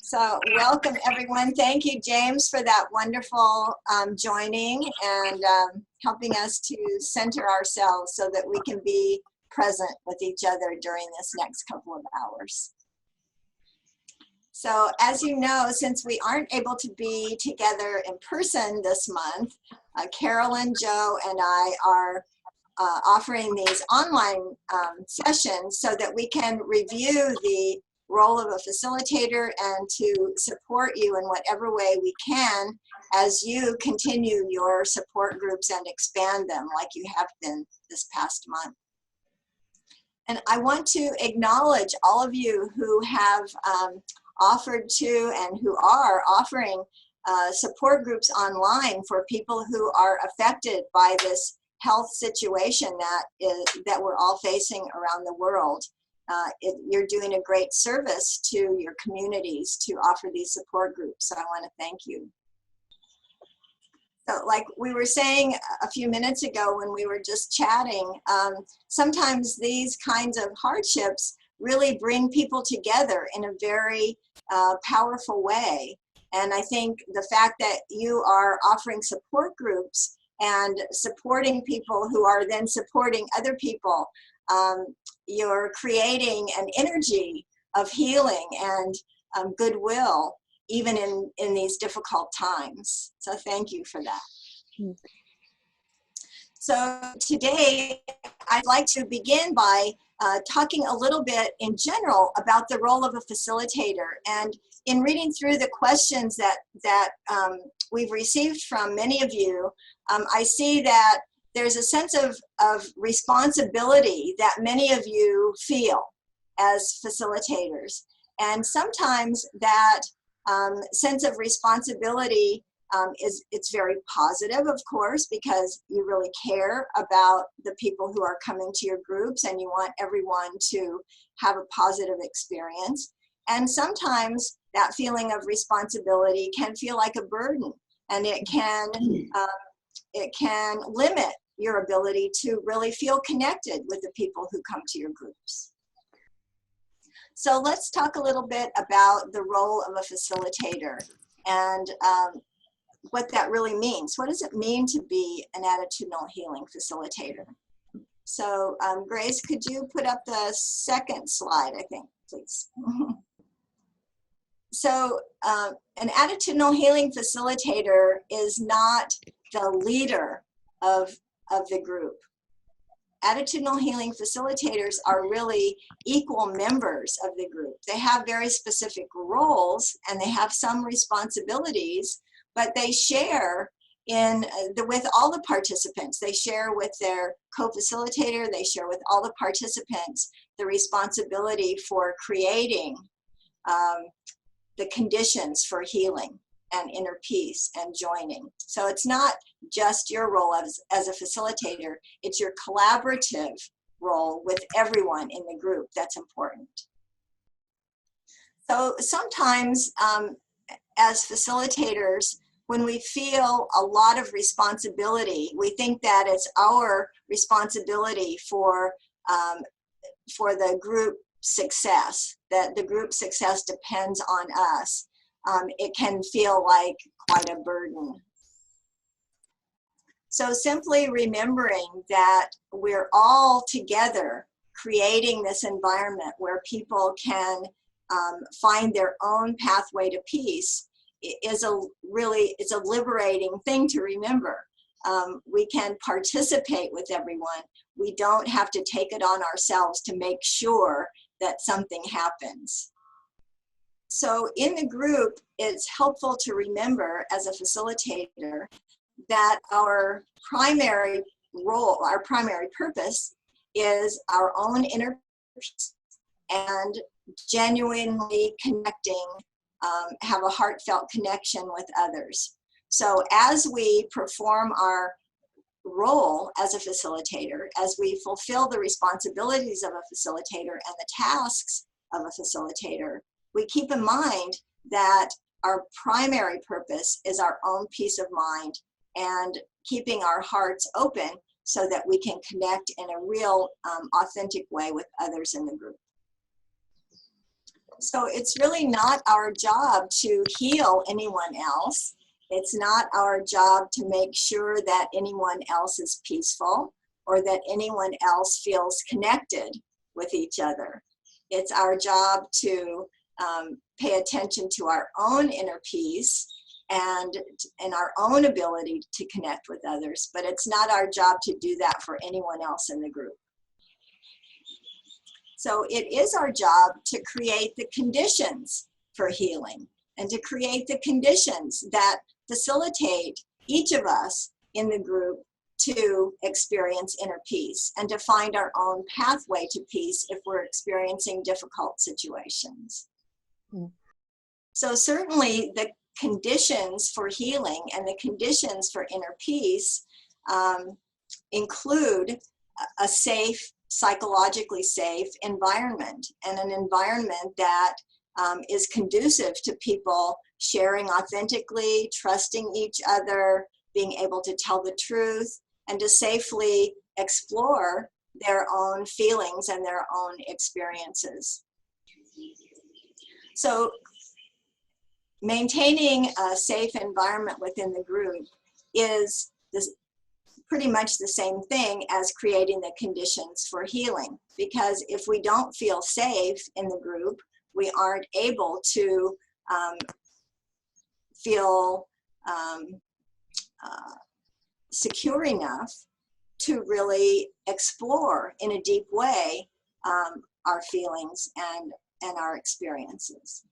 So welcome everyone. Thank you, James, for that wonderful joining and helping us to center ourselves so that we can be present with each other during this next couple of hours. So as you know, since we aren't able to be together in person this month, Carolyn, Joe, and I are offering these online sessions so that we can review the role of a facilitator and to support you in whatever way we can as you continue your support groups and expand them like you have been this past month. And I want to acknowledge all of you who have offered to and who are offering support groups online for people who are affected by this health situation that we're all facing around the world. You're doing a great service to your communities to offer these support groups, so I want to thank you. So like we were saying a few minutes ago when we were just chatting, sometimes these kinds of hardships really bring people together in a very powerful way. And I think the fact that you are offering support groups and supporting people who are then supporting other people, you're creating an energy of healing and goodwill even in these difficult times. So thank you for that. So today I'd like to begin by talking a little bit in general about the role of a facilitator. And in reading through the questions that we've received from many of you, I see that there's a sense of responsibility that many of you feel as facilitators. And sometimes that sense of responsibility it's very positive, of course, because you really care about the people who are coming to your groups and you want everyone to have a positive experience. And sometimes that feeling of responsibility can feel like a burden, and it can limit your ability to really feel connected with the people who come to your groups. So let's talk a little bit about the role of a facilitator and what that really means. What does it mean to be an attitudinal healing facilitator? So Grace, could you put up the second slide, I think, please? So an attitudinal healing facilitator is not the leader of the group. Attitudinal healing facilitators are really equal members of the group. They have very specific roles and they have some responsibilities, but they share with all the participants. They share with their co-facilitator, they share with all the participants the responsibility for creating the conditions for healing and inner peace and joining. So it's not just your role as a facilitator, it's your collaborative role with everyone in the group that's important. So sometimes as facilitators, when we feel a lot of responsibility, we think that it's our responsibility for the group success, that the group success depends on us. It can feel like quite a burden. So simply remembering that we're all together creating this environment where people can find their own pathway to peace is it's a liberating thing to remember. We can participate with everyone. We don't have to take it on ourselves to make sure that something happens. So in the group, it's helpful to remember as a facilitator that our primary role, our primary purpose is our own inner peace and genuinely connecting, have a heartfelt connection with others. So as we perform our role as a facilitator, as we fulfill the responsibilities of a facilitator and the tasks of a facilitator, we keep in mind that our primary purpose is our own peace of mind and keeping our hearts open so that we can connect in a real authentic way with others in the group. So it's really not our job to heal anyone else. It's not our job to make sure that anyone else is peaceful or that anyone else feels connected with each other. It's our job to pay attention to our own inner peace and our own ability to connect with others, but it's not our job to do that for anyone else in the group. So it is our job to create the conditions for healing and to create the conditions that facilitate each of us in the group to experience inner peace and to find our own pathway to peace if we're experiencing difficult situations. Mm. So certainly the conditions for healing and the conditions for inner peace include a safe, psychologically safe environment, and an environment that is conducive to people sharing authentically, trusting each other, being able to tell the truth, and to safely explore their own feelings and their own experiences. So maintaining a safe environment within the group is pretty much the same thing as creating the conditions for healing, because if we don't feel safe in the group, we aren't able to feel secure enough to really explore in a deep way our feelings and our experiences.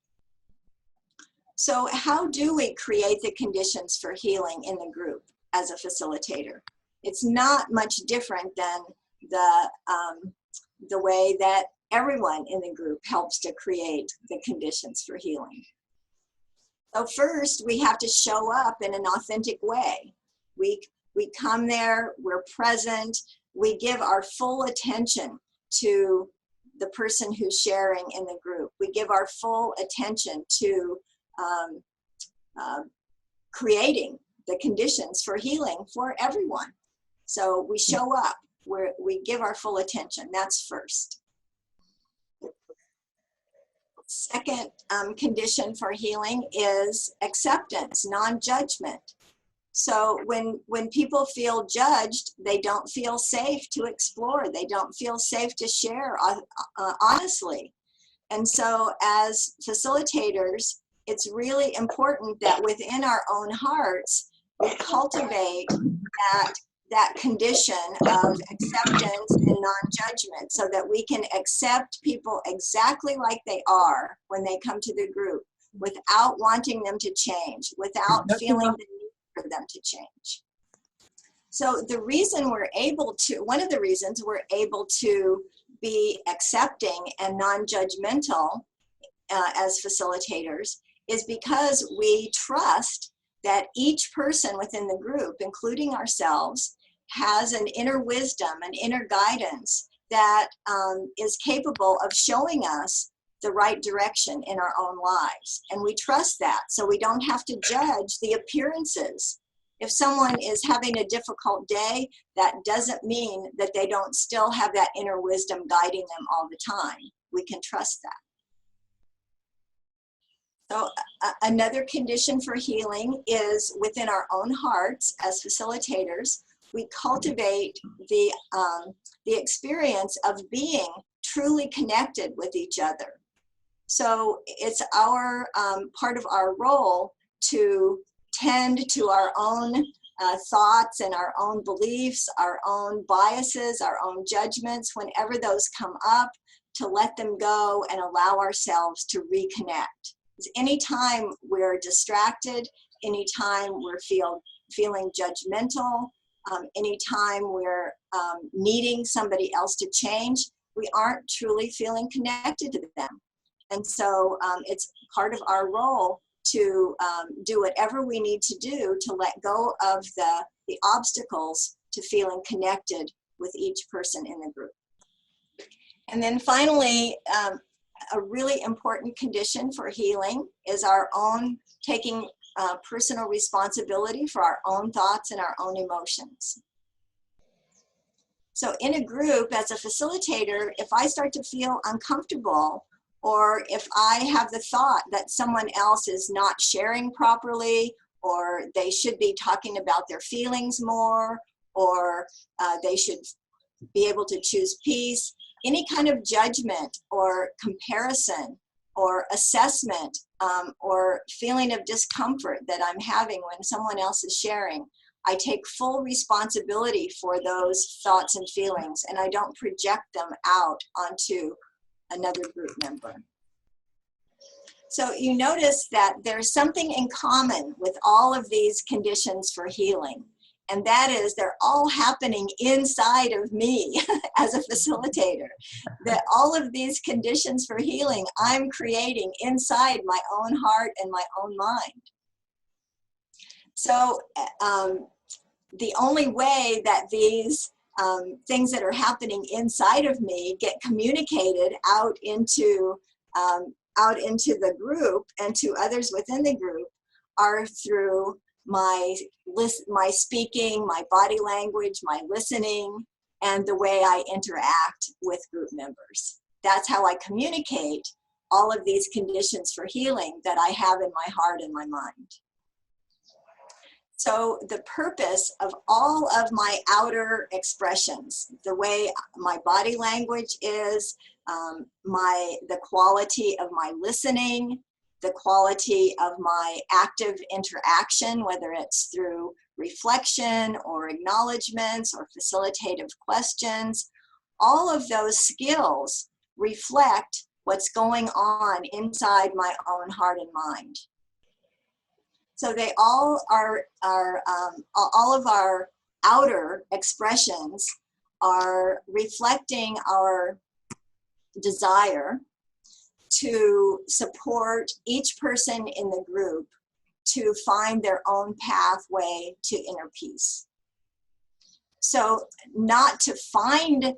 So how do we create the conditions for healing in the group as a facilitator? It's not much different than the way that everyone in the group helps to create the conditions for healing. So first, we have to show up in an authentic way. We come there, we're present, we give our full attention to the person who's sharing in the group. We give our full attention to creating the conditions for healing for everyone. So we show up, we give our full attention. That's first. Second condition for healing is acceptance, non-judgment. So when people feel judged, they don't feel safe to explore. They don't feel safe to share honestly. And so as facilitators, it's really important that within our own hearts, we cultivate that condition of acceptance and non-judgment so that we can accept people exactly like they are when they come to the group without wanting them to change, without feeling the need for them to change. So the reason one of the reasons we're able to be accepting and non-judgmental as facilitators is because we trust that each person within the group, including ourselves, has an inner wisdom, an inner guidance that is capable of showing us the right direction in our own lives. And we trust that, so we don't have to judge the appearances. If someone is having a difficult day, that doesn't mean that they don't still have that inner wisdom guiding them all the time. We can trust that. So another condition for healing is within our own hearts as facilitators, we cultivate the experience of being truly connected with each other. So it's our part of our role to tend to our own thoughts and our own beliefs, our own biases, our own judgments, whenever those come up, to let them go and allow ourselves to reconnect. Anytime we're distracted, anytime we're feeling judgmental, anytime we're needing somebody else to change, we aren't truly feeling connected to them. And so it's part of our role to do whatever we need to do to let go of the obstacles to feeling connected with each person in the group. And then finally, a really important condition for healing is our own taking personal responsibility for our own thoughts and our own emotions. So in a group, as a facilitator, if I start to feel uncomfortable or if I have the thought that someone else is not sharing properly, or they should be talking about their feelings more, or they should be able to choose peace, any kind of judgment or comparison or assessment or feeling of discomfort that I'm having when someone else is sharing, I take full responsibility for those thoughts and feelings, and I don't project them out onto another group member. So you notice that there's something in common with all of these conditions for healing, and that is they're all happening inside of me as a facilitator. That all of these conditions for healing I'm creating inside my own heart and my own mind. So the only way that these things that are happening inside of me get communicated out into the group and to others within the group are through my speaking, my body language, my listening, and the way I interact with group members. That's how I communicate all of these conditions for healing that I have in my heart and my mind. So the purpose of all of my outer expressions, the way my body language is, the quality of my listening, the quality of my active interaction, whether it's through reflection or acknowledgments or facilitative questions, all of those skills reflect what's going on inside my own heart and mind. So they all are all of our outer expressions are reflecting our desire to support each person in the group to find their own pathway to inner peace. So not to find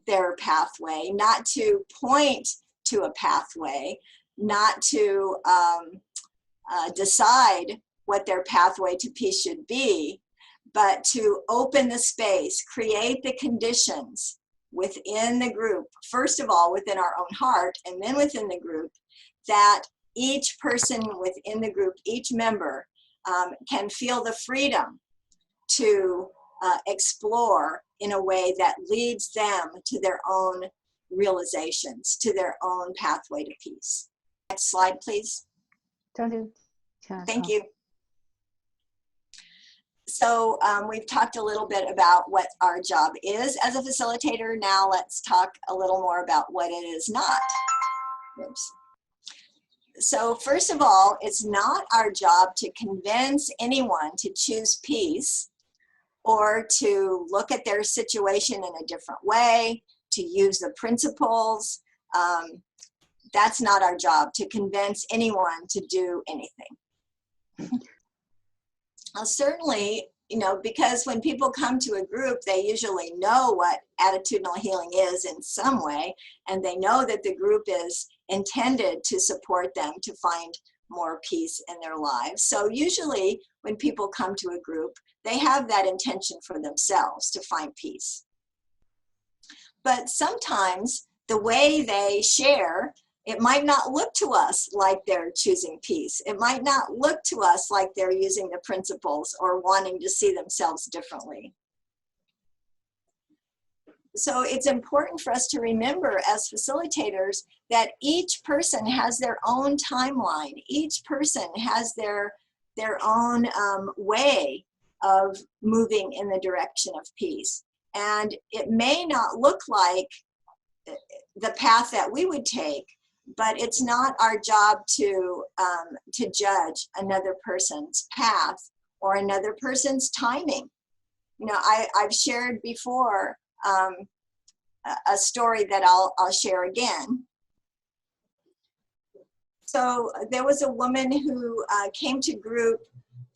their pathway, not to point to a pathway, not to decide what their pathway to peace should be, but to open the space, create the conditions within the group, first of all within our own heart and then within the group, that each person within the group, each member can feel the freedom to explore in a way that leads them to their own realizations, to their own pathway to peace. Next slide, please. Thank you. So we've talked a little bit about what our job is as a facilitator. Now let's talk a little more about what it is not. Oops. So first of all, it's not our job to convince anyone to choose peace or to look at their situation in a different way, to use the principles. That's not our job, to convince anyone to do anything. Certainly, because when people come to a group, they usually know what attitudinal healing is in some way, and they know that the group is intended to support them to find more peace in their lives. So usually when people come to a group, they have that intention for themselves to find peace. But sometimes the way they share, it might not look to us like they're choosing peace. It might not look to us like they're using the principles or wanting to see themselves differently. So it's important for us to remember as facilitators that each person has their own timeline. Each person has their own way of moving in the direction of peace. And it may not look like the path that we would take, but it's not our job to judge another person's path or another person's timing. I've shared before a story that I'll share again. So there was a woman who came to group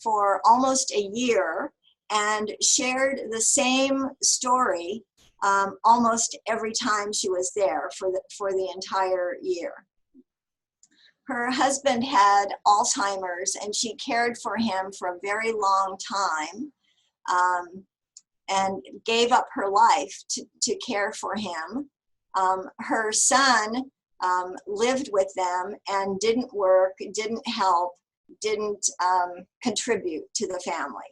for almost a year and shared the same story almost every time she was there for the entire year. Her husband had Alzheimer's, and she cared for him for a very long time and gave up her life to care for him. Her son lived with them and didn't work, didn't help, didn't contribute to the family.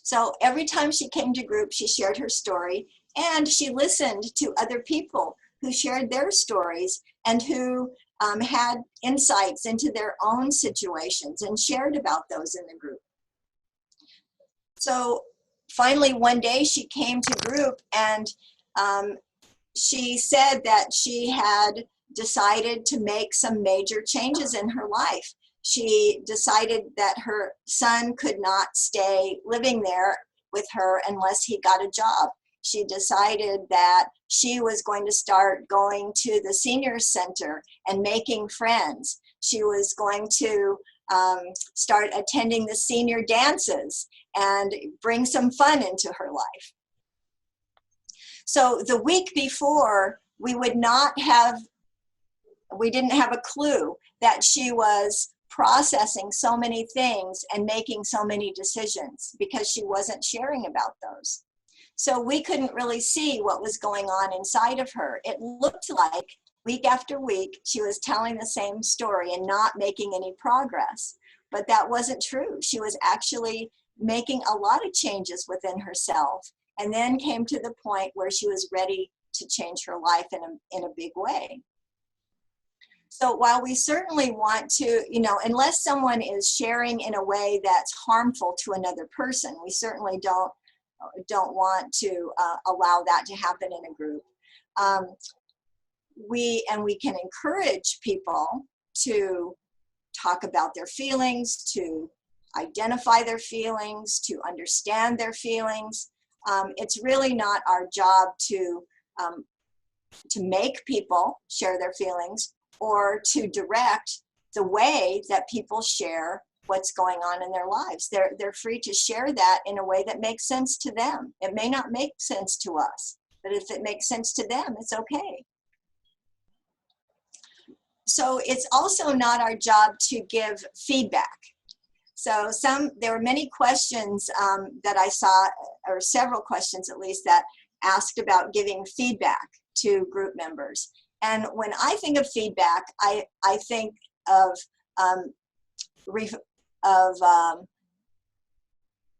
So every time she came to group, she shared her story, and she listened to other people who shared their stories and who had insights into their own situations and shared about those in the group. So finally, one day she came to group, and she said that she had decided to make some major changes in her life. She decided that her son could not stay living there with her unless he got a job. She decided that she was going to start going to the senior center and making friends. She was going to start attending the senior dances and bring some fun into her life. So the week before, we didn't have a clue that she was processing so many things and making so many decisions because she wasn't sharing about those. So we couldn't really see what was going on inside of her. It looked like week after week, she was telling the same story and not making any progress. But that wasn't true. She was actually making a lot of changes within herself, and then came to the point where she was ready to change her life in a big way. So while we certainly want to, unless someone is sharing in a way that's harmful to another person, we certainly don't want to allow that to happen in a group. We can encourage people to talk about their feelings, to identify their feelings, to understand their feelings. It's really not our job to make people share their feelings or to direct the way that people share what's going on in their lives. They're free to share that in a way that makes sense to them. It may not make sense to us, but if it makes sense to them, it's okay. So it's also not our job to give feedback. So there were many questions that I saw, or several questions at least, that asked about giving feedback to group members. And when I think of feedback, I think of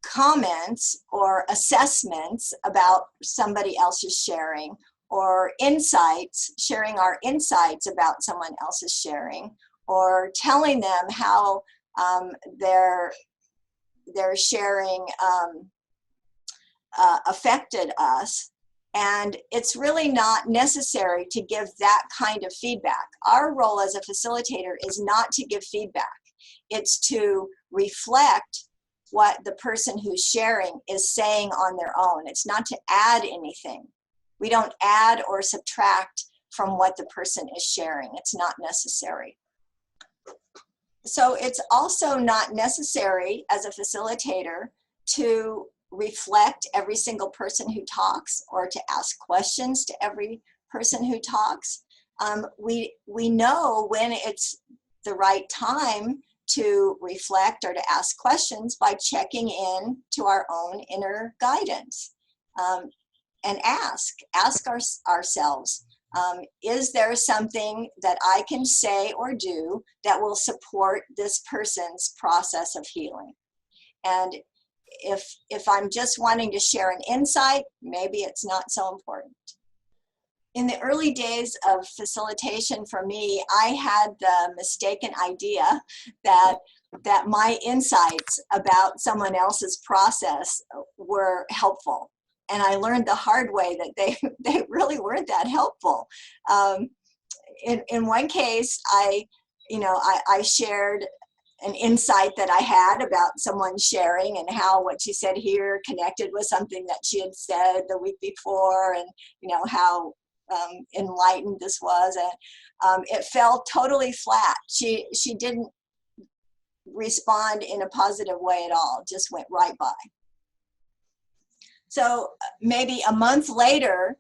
comments or assessments about somebody else's sharing, or insights, sharing our insights about someone else's sharing, or telling them how their sharing affected us. And it's really not necessary to give that kind of feedback. Our role as a facilitator is not to give feedback. It's to reflect what the person who's sharing is saying on their own. It's not to add anything. We don't add or subtract from what the person is sharing. It's not necessary. So it's also not necessary as a facilitator to reflect every single person who talks or to ask questions to every person who talks. We know when it's the right time to reflect or to ask questions by checking in to our own inner guidance, and ask ourselves, is there something that I can say or do that will support this person's process of healing? And if I'm just wanting to share an insight, maybe it's not so important. In the early days of facilitation for me, I had the mistaken idea that my insights about someone else's process were helpful. And I learned the hard way that they really weren't that helpful. In one case, I shared an insight that I had about someone sharing and how what she said here connected with something that she had said the week before, and how enlightened this was. And it fell totally flat. She didn't respond in a positive way at all, just went right by. So maybe a month later,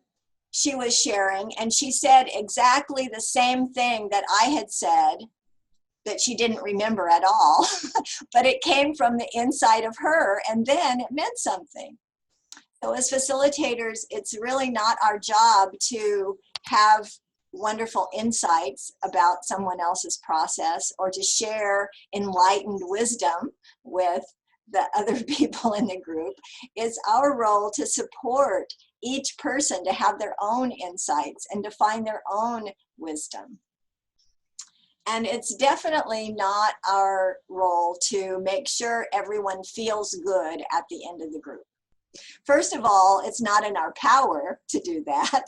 she was sharing, and she said exactly the same thing that I had said, that she didn't remember at all, but it came from the inside of her, and then it meant something. So as facilitators, it's really not our job to have wonderful insights about someone else's process, or to share enlightened wisdom with the other people in the group. It's our role to support each person to have their own insights and to find their own wisdom. And it's definitely not our role to make sure everyone feels good at the end of the group. First of all, it's not in our power to do that.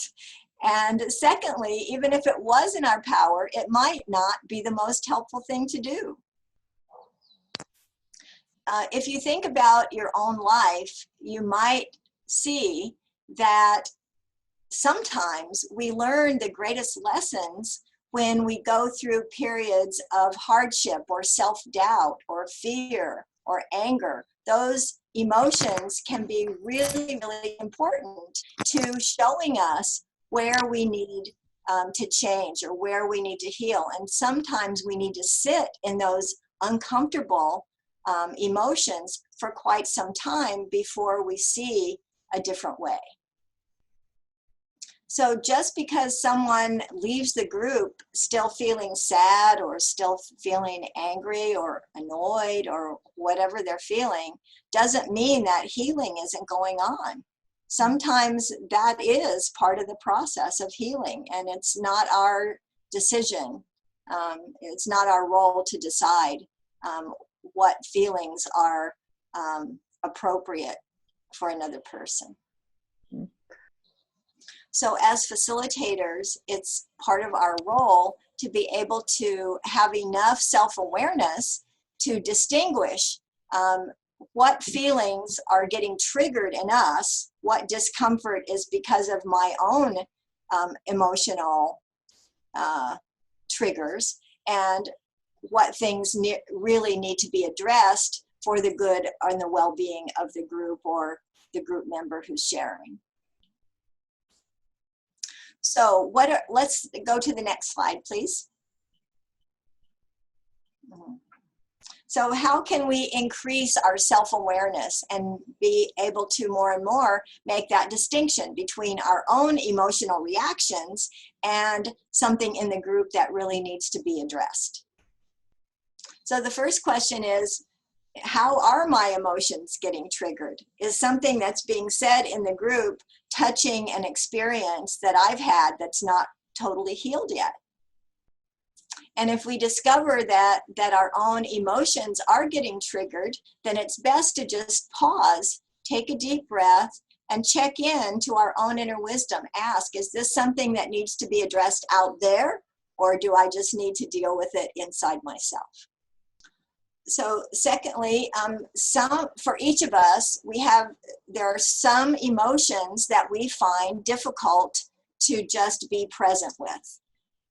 And secondly, even if it was in our power, it might not be the most helpful thing to do. If you think about your own life, you might see that sometimes we learn the greatest lessons when we go through periods of hardship or self-doubt or fear or anger. Those emotions can be really, really important to showing us where we need to change or where we need to heal. And sometimes we need to sit in those uncomfortable emotions for quite some time before we see a different way. So just because someone leaves the group still feeling sad or still feeling angry or annoyed or whatever they're feeling doesn't mean that healing isn't going on. Sometimes that is part of the process of healing, and it's not our decision. It's not our role to decide what feelings are appropriate for another person. So as facilitators, it's part of our role to be able to have enough self-awareness to distinguish what feelings are getting triggered in us, what discomfort is because of my own emotional triggers, and what things really need to be addressed for the good and the well-being of the group or the group member who's sharing. So let's go to the next slide, please. So how can we increase our self-awareness and be able to more and more make that distinction between our own emotional reactions and something in the group that really needs to be addressed? So the first question is, how are my emotions getting triggered? Is something that's being said in the group touching an experience that I've had that's not totally healed yet? And if we discover that our own emotions are getting triggered, then it's best to just pause, take a deep breath, and check in to our own inner wisdom. Ask, is this something that needs to be addressed out there, or do I just need to deal with it inside myself? So secondly, for each of us, there are some emotions that we find difficult to just be present with.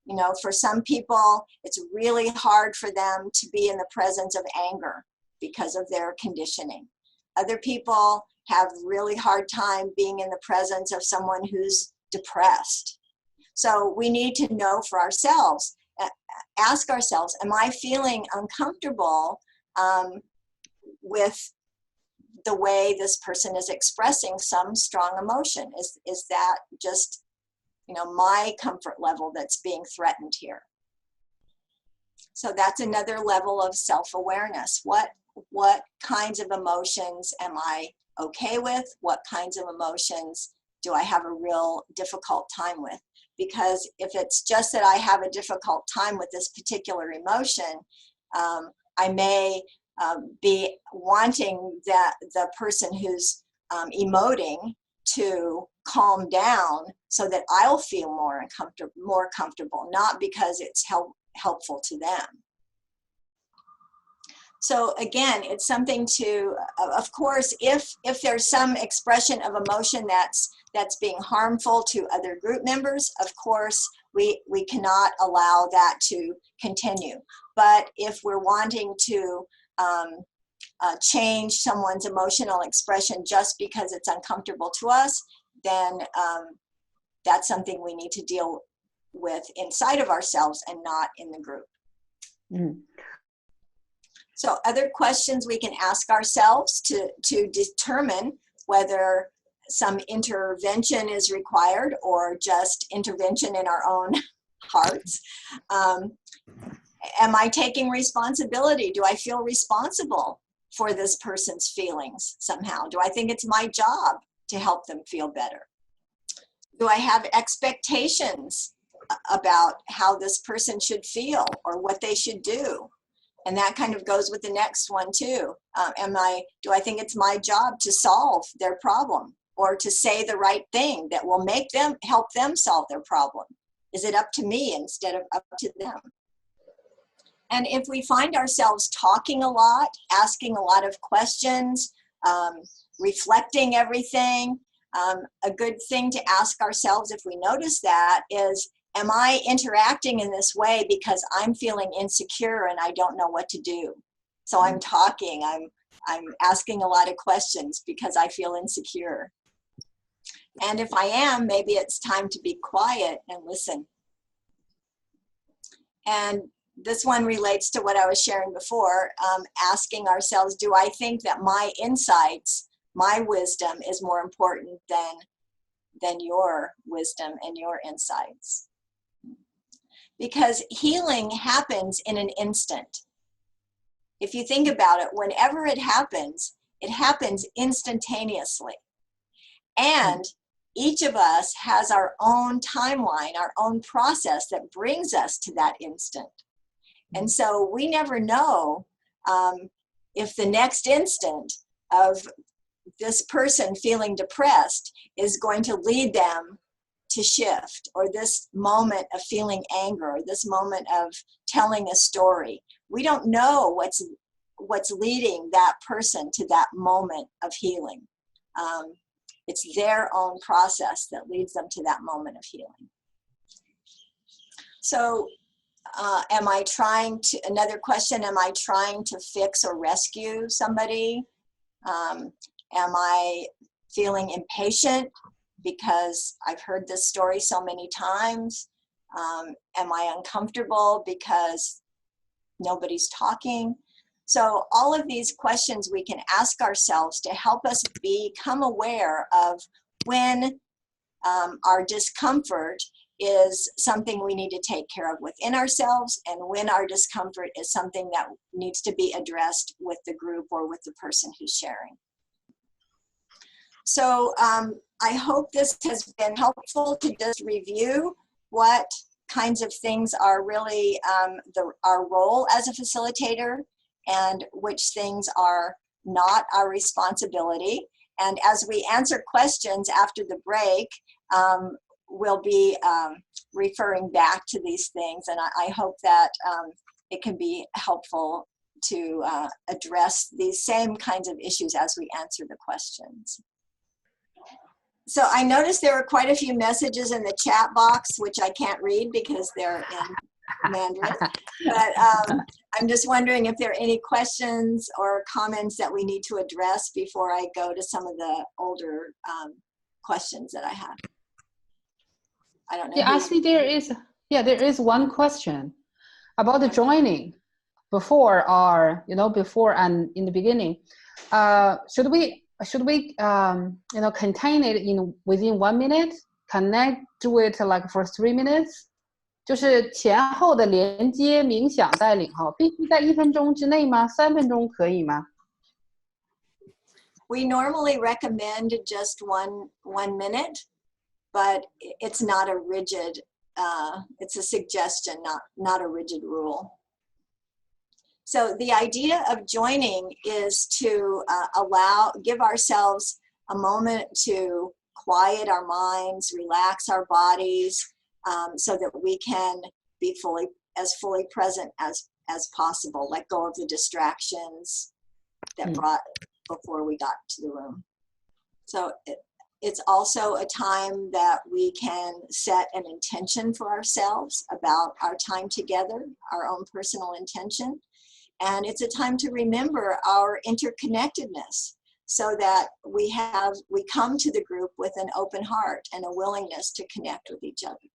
You know, for some people, it's really hard for them to be in the presence of anger because of their conditioning. Other people have really hard time being in the presence of someone who's depressed. So we need to know for ourselves, ask ourselves, am I feeling uncomfortable with the way this person is expressing some strong emotion? Is that just, you know, my comfort level that's being threatened here? So that's another level of self-awareness. What kinds of emotions am I okay with? What kinds of emotions do I have a real difficult time with? Because if it's just that I have a difficult time with this particular emotion, I may be wanting the person who's emoting to calm down so that I'll feel more comfortable, not because it's helpful to them. So again, it's something to, of course, if there's some expression of emotion that's being harmful to other group members, of course, we cannot allow that to continue. But if we're wanting to change someone's emotional expression just because it's uncomfortable to us, then that's something we need to deal with inside of ourselves and not in the group. Mm. So other questions we can ask ourselves to determine whether some intervention is required or just intervention in our own hearts. Am I taking responsibility? Do I feel responsible for this person's feelings somehow? Do I think it's my job to help them feel better? Do I have expectations about how this person should feel or what they should do? And that kind of goes with the next one too. Do I think it's my job to solve their problem or to say the right thing that will help them solve their problem? Is it up to me instead of up to them? And if we find ourselves talking a lot, asking a lot of questions, reflecting everything, a good thing to ask ourselves if we notice that is, am I interacting in this way because I'm feeling insecure and I don't know what to do? So I'm talking, I'm asking a lot of questions because I feel insecure. And if I am, maybe it's time to be quiet and listen. And this one relates to what I was sharing before, asking ourselves, do I think that my insights, my wisdom is more important than your wisdom and your insights? Because healing happens in an instant. If you think about it, whenever it happens instantaneously. And each of us has our own timeline, our own process that brings us to that instant. And so we never know if the next instant of this person feeling depressed is going to lead them to shift, or this moment of feeling anger, or this moment of telling a story. We don't know what's leading that person to that moment of healing. It's their own process that leads them to that moment of healing. So another question, am I trying to fix or rescue somebody? Am I feeling impatient because I've heard this story so many times? Am I uncomfortable because nobody's talking? So all of these questions we can ask ourselves to help us become aware of when our discomfort is something we need to take care of within ourselves, and when our discomfort is something that needs to be addressed with the group or with the person who's sharing. So I hope this has been helpful to just review what kinds of things are really our role as a facilitator and which things are not our responsibility. And as we answer questions after the break, we'll be referring back to these things. And I hope that it can be helpful to address these same kinds of issues as we answer the questions. So I noticed there were quite a few messages in the chat box, which I can't read because they're in Mandarin. But I'm just wondering if there are any questions or comments that we need to address before I go to some of the older questions that I have. I don't know. Yeah, actually there is one question about the joining before and in the beginning. Should we contain it within 1 minute, connect to it like for 3 minutes? 就是前后的连接冥想带领必须在1分钟之内吗？3分钟可以吗？ We normally recommend just one minute, but it's not a rigid, it's a suggestion, not a rigid rule. So the idea of joining is to give ourselves a moment to quiet our minds, relax our bodies, so that we can be fully present as possible, let go of the distractions that brought before we got to the room. So it's also a time that we can set an intention for ourselves about our time together, our own personal intention. And it's a time to remember our interconnectedness so that we come to the group with an open heart and a willingness to connect with each other.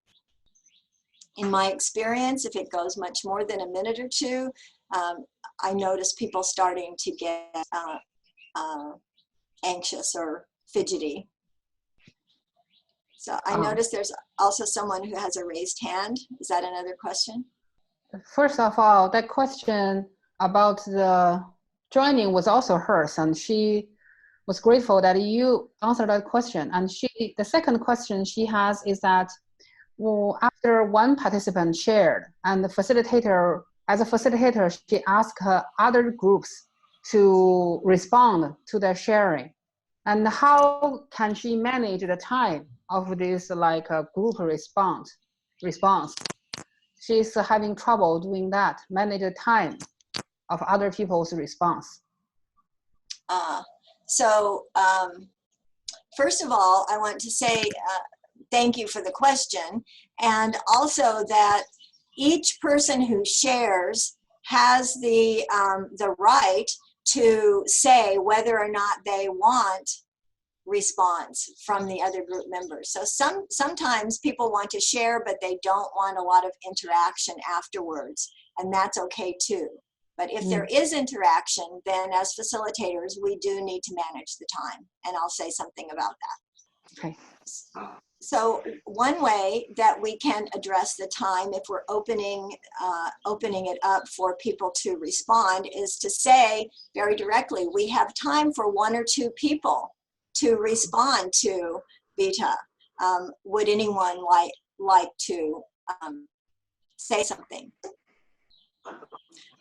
In my experience, if it goes much more than a minute or two, I notice people starting to get anxious or fidgety. So I noticed there's also someone who has a raised hand. Is that another question? First of all, that question about the joining was also hers, and she was grateful that you answered that question. And the second question she has is that, well, after one participant shared, and the facilitator, as a facilitator, she asked her other groups to respond to their sharing. And how can she manage the time of this like a group response? She's having trouble doing that, manage the time of other people's response. First of all, I want to say thank you for the question, and also that each person who shares has the right to say whether or not they want response from the other group members. So sometimes people want to share, but they don't want a lot of interaction afterwards, and that's okay too. But if there is interaction, then as facilitators, we do need to manage the time, and I'll say something about that. Okay. So one way that we can address the time if we're opening it up for people to respond is to say very directly, we have time for 1 or 2 people to respond to Vita. Would anyone like to say something?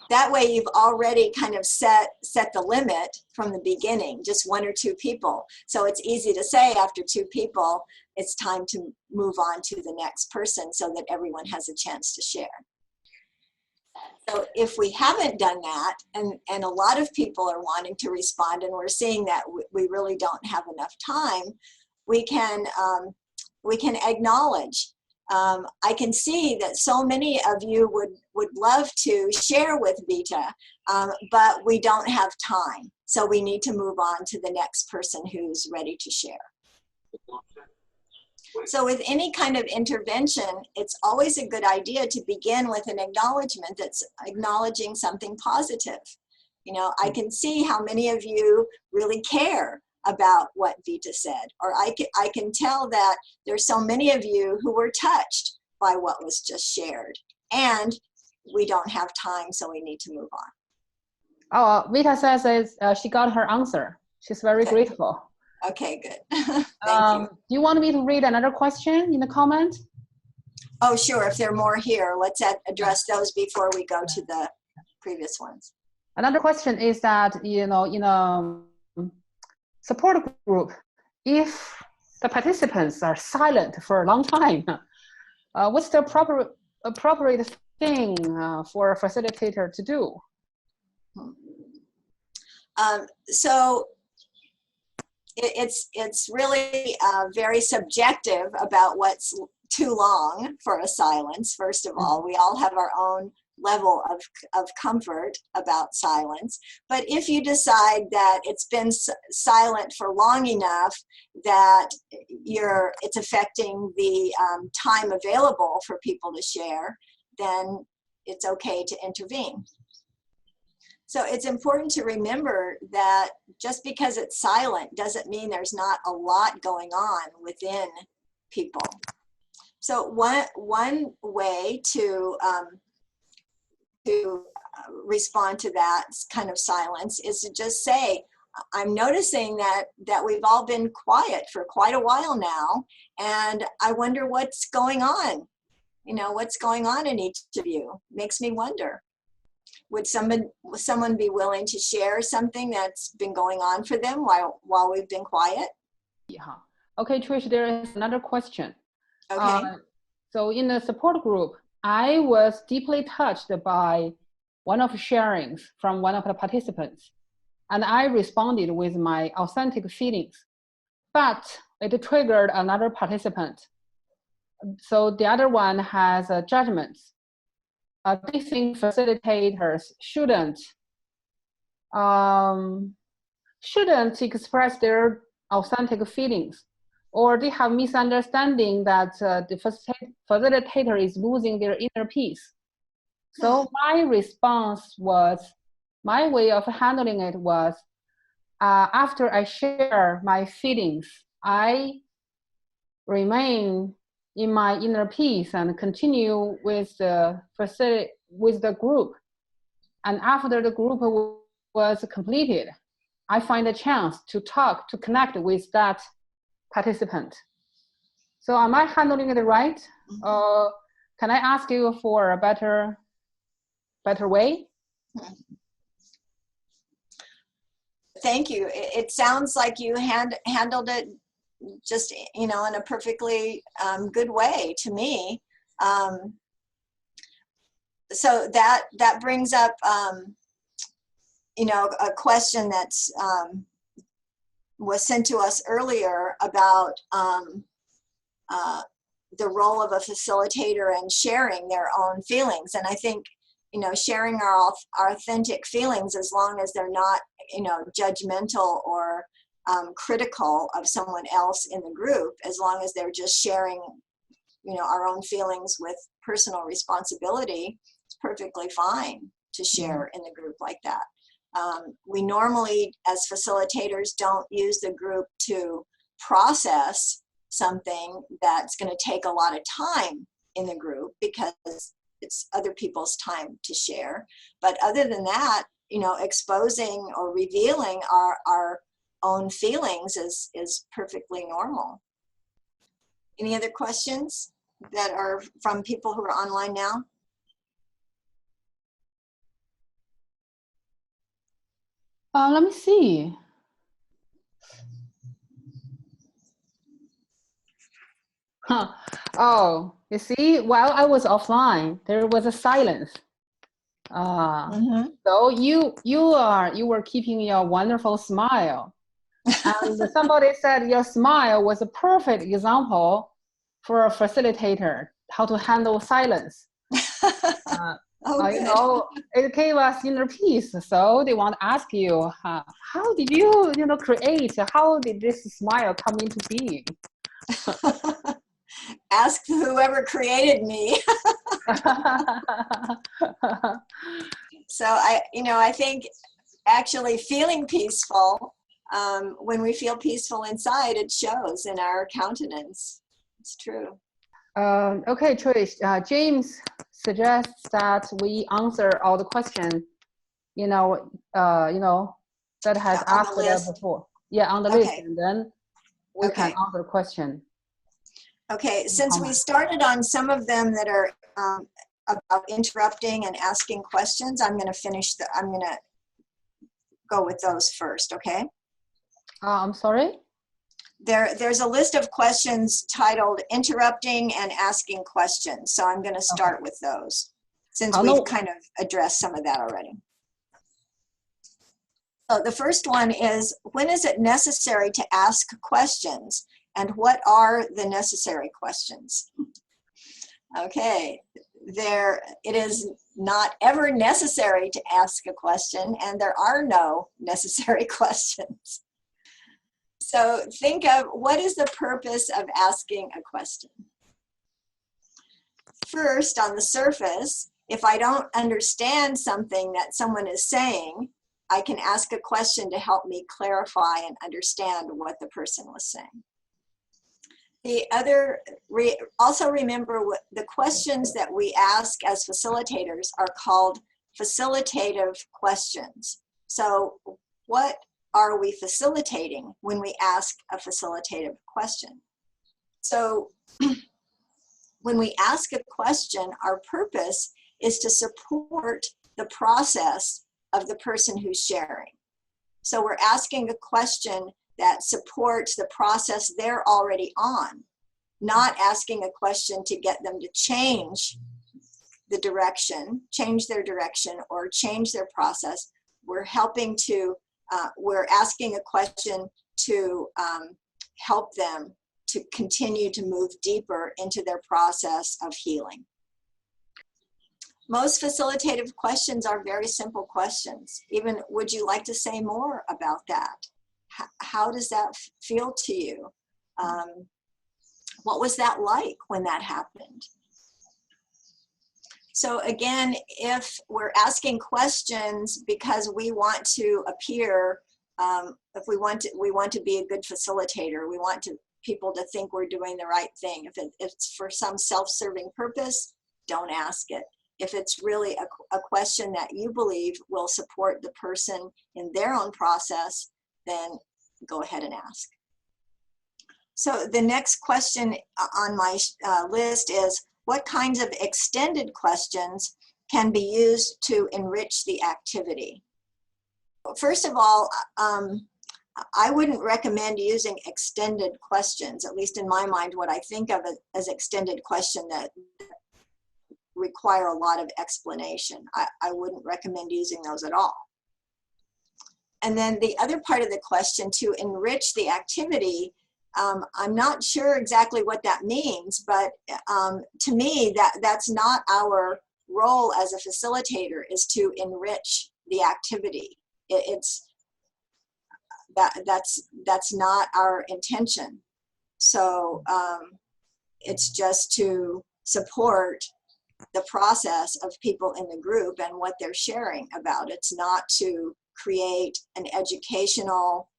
That way you've already kind of set the limit from the beginning, just 1 or 2 people. So it's easy to say after 2 people, it's time to move on to the next person so that everyone has a chance to share. So if we haven't done that, and a lot of people are wanting to respond, and we're seeing that we really don't have enough time, we can acknowledge. I can see that so many of you would love to share with Vita, but we don't have time. So we need to move on to the next person who's ready to share. So with any kind of intervention, it's always a good idea to begin with an acknowledgement that's acknowledging something positive. You know, I can see how many of you really care about what Vita said, or I can tell that there's so many of you who were touched by what was just shared, and we don't have time, so we need to move on. Oh, Vita says she got her answer. She's very grateful. Okay, good. Thank you. Do you want me to read another question in the comment? Oh, sure. If there are more here, let's address those before we go to the previous ones. Another question is that, you know, in a support group, if the participants are silent for a long time, what's the appropriate thing for a facilitator to do? So it's really very subjective about what's too long for a silence. First of all, we all have our own level of comfort about silence. But if you decide that it's been silent for long enough that it's affecting the time available for people to share, then it's okay to intervene. So it's important to remember that just because it's silent doesn't mean there's not a lot going on within people. So one way to respond to that kind of silence is to just say, I'm noticing that we've all been quiet for quite a while now, and I wonder what's going on. You know, what's going on in each of you makes me wonder. Would someone be willing to share something that's been going on for them while we've been quiet? Yeah. Okay, Trish, there is another question. Okay. So in the support group, I was deeply touched by one of the sharings from one of the participants, and I responded with my authentic feelings, but it triggered another participant. So the other one has judgments. They think facilitators shouldn't express their authentic feelings, or they have misunderstanding that the facilitator is losing their inner peace. So my way of handling it was, after I share my feelings, I remain in my inner peace and continue with the group. And after the group was completed, I find a chance to talk, to connect with that participant. So am I handling it right? Can I ask you for a better way? Thank you. It sounds like you handled it just, in a perfectly good way to me. So that brings up, a question that's was sent to us earlier about the role of a facilitator and sharing their own feelings. And I think, sharing our authentic feelings, as long as they're not, judgmental or critical of someone else in the group, as long as they're just sharing, our own feelings with personal responsibility, it's perfectly fine to share in the group like that. We normally, as facilitators, don't use the group to process something that's going to take a lot of time in the group, because it's other people's time to share. But other than that, exposing or revealing our own feelings is perfectly normal. Any other questions that are from people who are online now? Let me see. Oh, you see, while I was offline, there was a silence. So you were keeping your wonderful smile, and somebody said your smile was a perfect example for a facilitator how to handle silence. It gave us inner peace. So they want to ask you, how did you create? How did this smile come into being? Ask whoever created me. So I think actually feeling peaceful, when we feel peaceful inside, it shows in our countenance. It's true. Okay, Trish. James suggests that we answer all the questions, that has asked that before. Yeah, on the list, and then we can answer the question. Okay, since we started on some of them that are about interrupting and asking questions, I'm going to go with those first, okay? I'm sorry? There's a list of questions titled interrupting and asking questions. So I'm going to start with those, since we've kind of addressed some of that already. So the first one is, when is it necessary to ask questions? And what are the necessary questions? Okay, it is not ever necessary to ask a question, and there are no necessary questions. So think of, what is the purpose of asking a question? First, on the surface, if I don't understand something that someone is saying, I can ask a question to help me clarify and understand what the person was saying. The other, also remember, the questions that we ask as facilitators are called facilitative questions. So what are we facilitating when we ask a facilitative question? So when we ask a question, our purpose is to support the process of the person who's sharing. So we're asking a question that supports the process they're already on, not asking a question to get them to change the direction, change their direction, or change their process. We're helping to, we're asking a question to help them to continue to move deeper into their process of healing. Most facilitative questions are very simple questions. Even, would you like to say more about that? How does that feel to you? What was that like when that happened? So again, if we're asking questions because we want to appear, if we want to be a good facilitator, we want to people to think we're doing the right thing. If it's for some self-serving purpose, don't ask it. If it's really a question that you believe will support the person in their own process, then go ahead and ask. So the next question on my list is, what kinds of extended questions can be used to enrich the activity? First of all, I wouldn't recommend using extended questions, at least in my mind. What I think of as extended question that require a lot of explanation, I wouldn't recommend using those at all. And then the other part of the question, to enrich the activity, I'm not sure exactly what that means, but to me, that's not our role as a facilitator, is to enrich the activity. That's not our intention. So it's just to support the process of people in the group and what they're sharing about. It's not to create an educational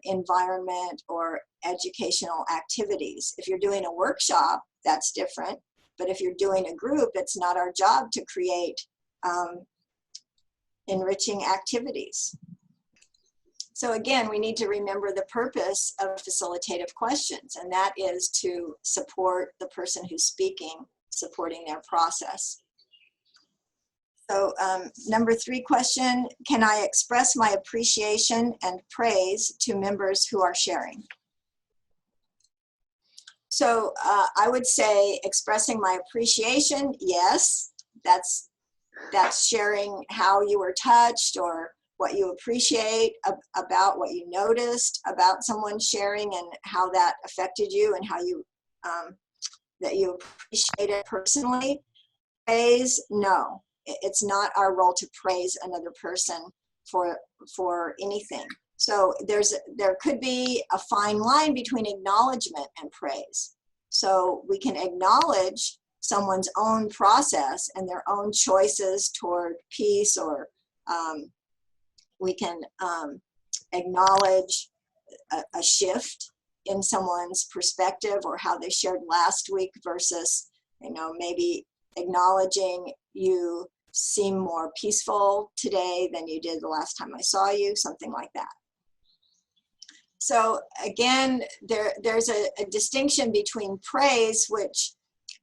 environment or educational activities. If you're doing a workshop, that's different. But if you're doing a group, it's not our job to create enriching activities. So again, we need to remember the purpose of facilitative questions, and that is to support the person who's speaking, supporting their process. So number 3 question, can I express my appreciation and praise to members who are sharing? So I would say expressing my appreciation, yes, that's sharing how you were touched or what you appreciate about what you noticed about someone sharing and how that affected you and how you that you appreciate it personally. Praise, no, it's not our role to praise another person for anything. So there could be a fine line between acknowledgement and praise. So we can acknowledge someone's own process and their own choices toward peace, or we can acknowledge a shift in someone's perspective or how they shared last week versus, maybe acknowledging you seem more peaceful today than you did the last time I saw you, something like that. So again, there's a distinction between praise, which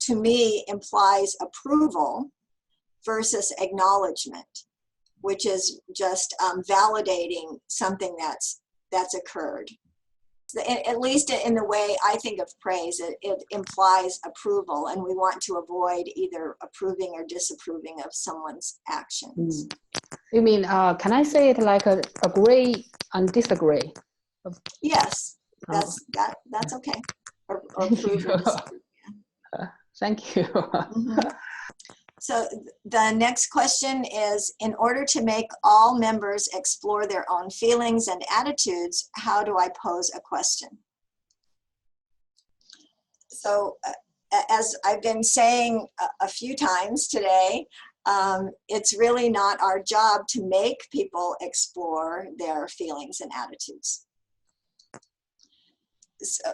to me implies approval, versus acknowledgement, which is just validating something that's occurred. At least in the way I think of praise, it implies approval, and we want to avoid either approving or disapproving of someone's actions. You mean, can I say it like agree and disagree? Yes, that's okay. Or approve or disapprove. Yeah. Thank you. Mm-hmm. So the next question is, in order to make all members explore their own feelings and attitudes, how do I pose a question? So as I've been saying a few times today, it's really not our job to make people explore their feelings and attitudes.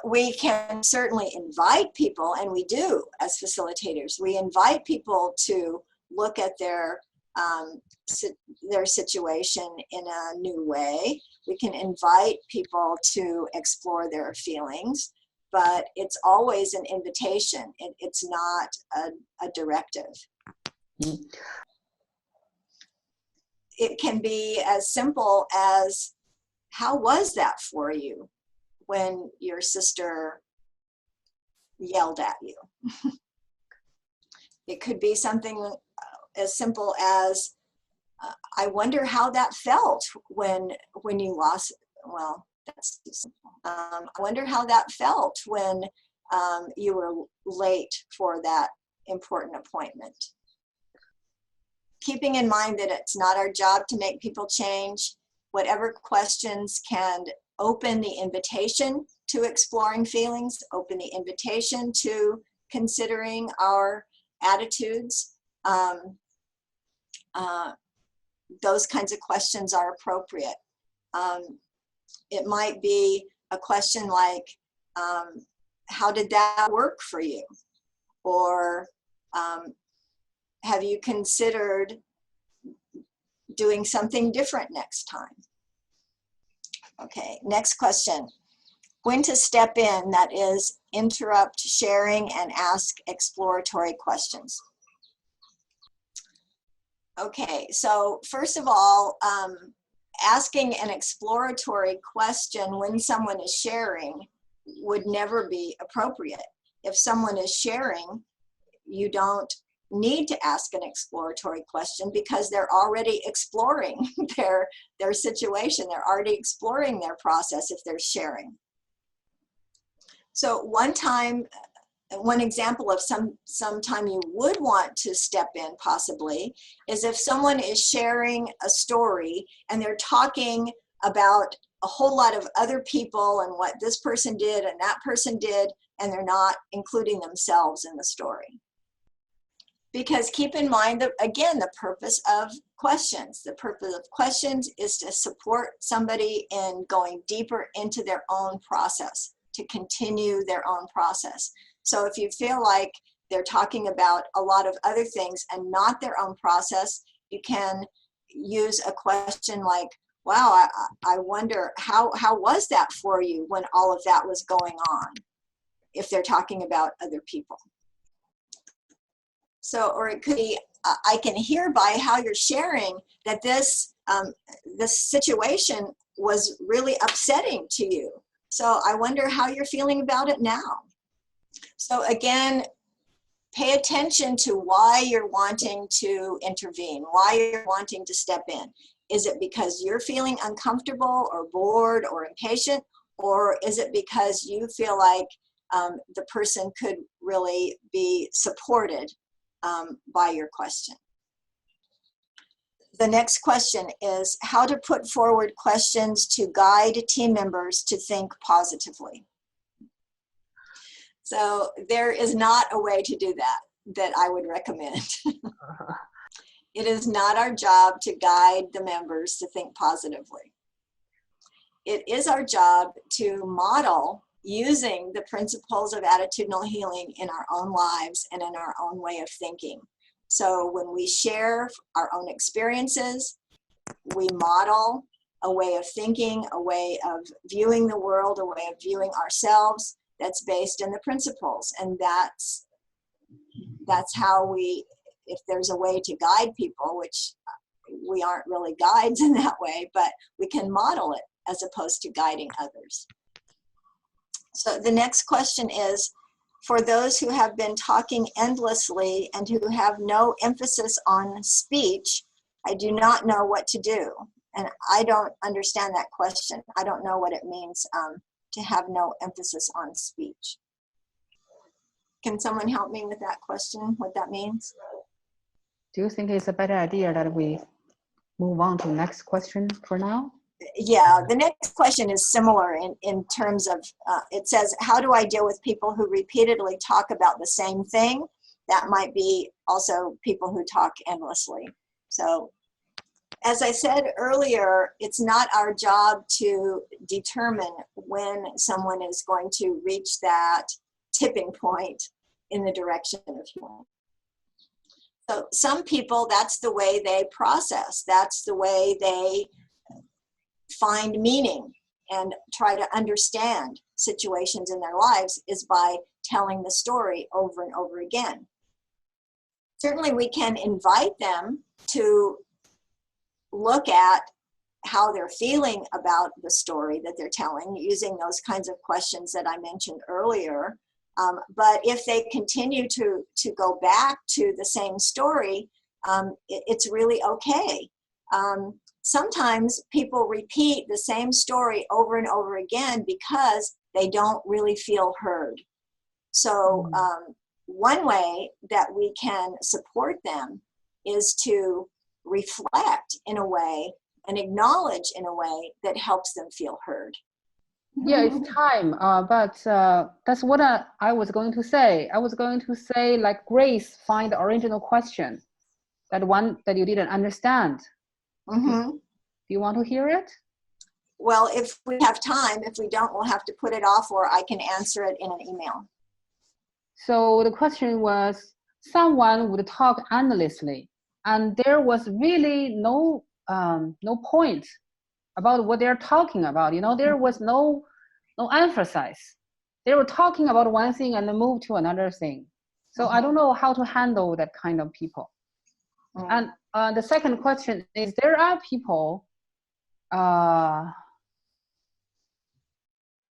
We can certainly invite people, and we do as facilitators. We invite people to look at their situation in a new way. We can invite people to explore their feelings, but it's always an invitation. It's not a directive. Mm-hmm. It can be as simple as, how was that for you when your sister yelled at you? It could be something as simple as, I wonder how that felt when you lost, well, that's too simple. I wonder how that felt when you were late for that important appointment. Keeping in mind that it's not our job to make people change, whatever questions can open the invitation to exploring feelings, open the invitation to considering our attitudes. Those kinds of questions are appropriate. It might be a question like, How did that work for you? Or have you considered doing something different next time? Okay, next question. When to step in, that is, interrupt sharing and ask exploratory questions. Okay, so first of all, asking an exploratory question when someone is sharing would never be appropriate. If someone is sharing, you don't need to ask an exploratory question because they're already exploring their situation. They're already exploring their process if they're sharing. So one example of some time you would want to step in possibly is if someone is sharing a story and they're talking about a whole lot of other people and what this person did and that person did, and they're not including themselves in the story. Because keep in mind that, again, the purpose of questions. The purpose of questions is to support somebody in going deeper into their own process, to continue their own process. So if you feel like they're talking about a lot of other things and not their own process, you can use a question like, wow, I wonder, how was that for you when all of that was going on, if they're talking about other people. So, or it could be, I can hear by how you're sharing that this situation was really upsetting to you. So I wonder how you're feeling about it now. So again, pay attention to why you're wanting to intervene, why you're wanting to step in. Is it because you're feeling uncomfortable or bored or impatient, or is it because you feel like the person could really be supported by your question? The next question is how to put forward questions to guide team members to think positively. So there is not a way to do that I would recommend. It is not our job to guide the members to think positively. It is our job to model using the principles of attitudinal healing in our own lives and in our own way of thinking. So when we share our own experiences, we model a way of thinking, a way of viewing the world, a way of viewing ourselves that's based in the principles. And that's how we, if there's a way to guide people, which we aren't really guides in that way, but we can model it as opposed to guiding others. So the next question is, for those who have been talking endlessly and who have no emphasis on speech, I do not know what to do. And I don't understand that question. I don't know what it means to have no emphasis on speech. Can someone help me with that question, what that means? Do you think it's a better idea that we move on to the next question for now? Yeah, the next question is similar in terms of, it says, how do I deal with people who repeatedly talk about the same thing? That might be also people who talk endlessly. So as I said earlier, it's not our job to determine when someone is going to reach that tipping point in the direction of healing. So some people, that's the way they process. That's the way they find meaning and try to understand situations in their lives, is by telling the story over and over again. Certainly we can invite them to look at how they're feeling about the story that they're telling using those kinds of questions that I mentioned earlier. But if they continue to go back to the same story, it's really okay. Sometimes people repeat the same story over and over again because they don't really feel heard. So one way that we can support them is to reflect in a way and acknowledge in a way that helps them feel heard. Yeah, it's time, but that's what I was going to say. I was going to say, like Grace, find the original question, that one that you didn't understand. Mm-hmm. Do you want to hear it? Well, if we have time, if we don't, we'll have to put it off, or I can answer it in an email. So the question was, someone would talk endlessly, and there was really no point about what they're talking about. You know, there was no emphasis. They were talking about one thing and then move to another thing. So I don't know how to handle that kind of people. And the second question is, there are people,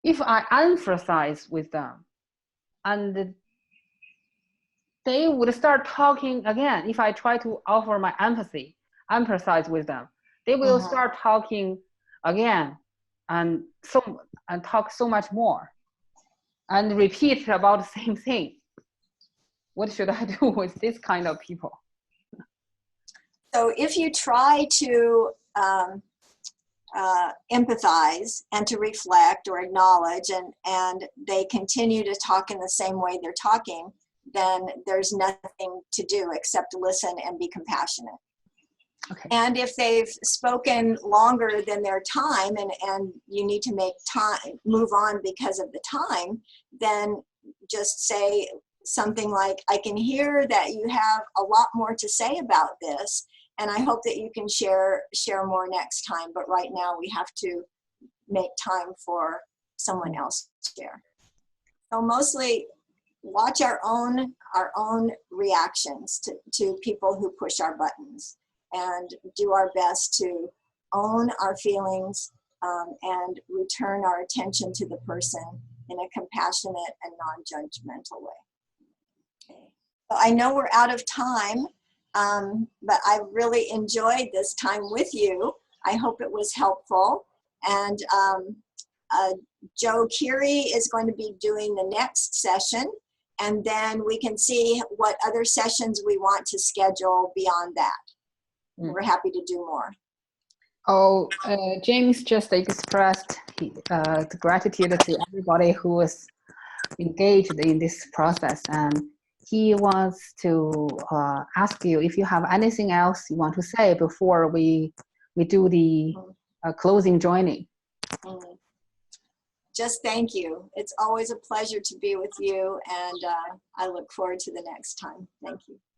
if I emphasize with them, and they would start talking again. If I try to offer my emphasize with them, they will start talking again, and talk so much more, and repeat about the same thing. What should I do with this kind of people? So if you try to empathize and to reflect or acknowledge, and they continue to talk in the same way they're talking, then there's nothing to do except listen and be compassionate. Okay. And if they've spoken longer than their time, and you need to make time, move on because of the time, then just say something like, I can hear that you have a lot more to say about this, and I hope that you can share more next time, but right now we have to make time for someone else to share. So mostly watch our own reactions to people who push our buttons, and do our best to own our feelings, and return our attention to the person in a compassionate and non-judgmental way. Okay. So I know we're out of time, but I really enjoyed this time with you. I hope it was helpful. And Joe Keary is going to be doing the next session, and then we can see what other sessions we want to schedule beyond that. We're happy to do more. Oh, James just expressed the gratitude to everybody who was engaged in this process, and he wants to ask you if you have anything else you want to say before we do the closing joining. Just thank you. It's always a pleasure to be with you, and I look forward to the next time. Thank you.